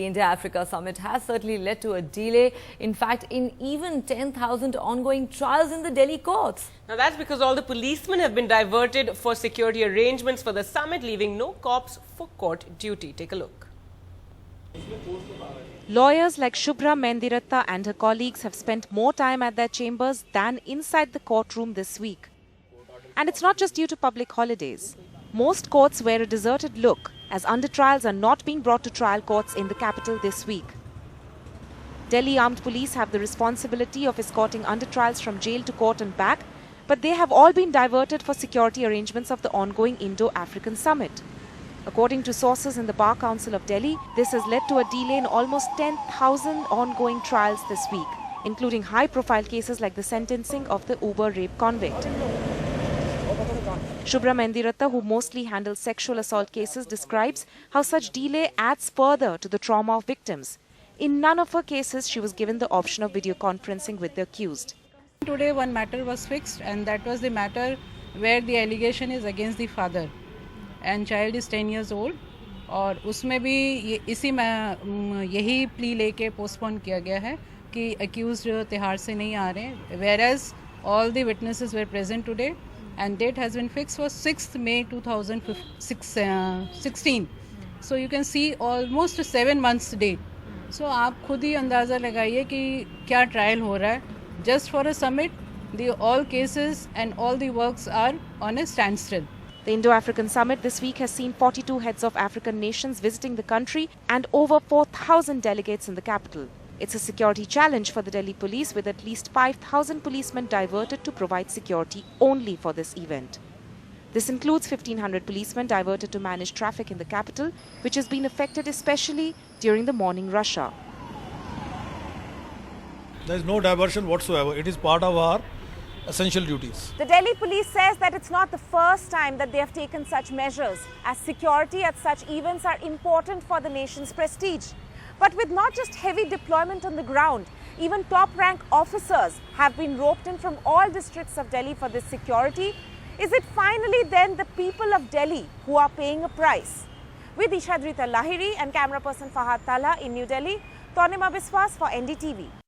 the India-Africa summit has certainly led to a delay, in fact, in even 10,000 ongoing trials in the Delhi courts. Now that's because all the policemen have been diverted for security arrangements for the summit, leaving no cops for court duty. Take a look. Lawyers like Shubhra Mendiratta and her colleagues have spent more time at their chambers than inside the courtroom this week. And it's not just due to public holidays. Most courts wear a deserted look as under-trials are not being brought to trial courts in the capital this week. Delhi armed police have the responsibility of escorting under-trials from jail to court and back, but they have all been diverted for security arrangements of the ongoing Indo-African summit. According to sources in the Bar Council of Delhi, this has led to a delay in almost 10,000 ongoing trials this week, including high-profile cases like the sentencing of the Uber rape convict. Shubhra Mendiratta, who mostly handles sexual assault cases, describes how such delay adds further to the trauma of victims. In none of her cases, she was given the option of video conferencing with the accused. Today one matter was fixed, and that was the matter where the allegation is against the father and child is 10 years old, और उसमें भी इसी में यही plea लेके postpone किया गया है कि अक्यूज्ड तिहाड़ से नहीं आ रहे हैं, whereas all the witnesses were present today and date has been fixed for 6th May 2016. So you can see almost 7 months date. So आप खुद ही अंदाज़ा लगाइए कि क्या ट्रायल हो रहा है. Just for a summit, all cases and all the works are on a standstill. The Indo-African summit this week has seen 42 heads of African nations visiting the country and over 4,000 delegates in the capital. It's a security challenge for the Delhi police, with at least 5,000 policemen diverted to provide security only for this event. This includes 1,500 policemen diverted to manage traffic in the capital, which has been affected especially during the morning rush hour. There is no diversion whatsoever. It is part of our essential duties. The Delhi police says that it's not the first time that they have taken such measures, as security at such events are important for the nation's prestige. But with not just heavy deployment on the ground, even top-rank officers have been roped in from all districts of Delhi for this security. Is it finally then the people of Delhi who are paying a price? With Ishadrita Lahiri and camera person Fahad Tala in New Delhi, Tonima Biswas for NDTV.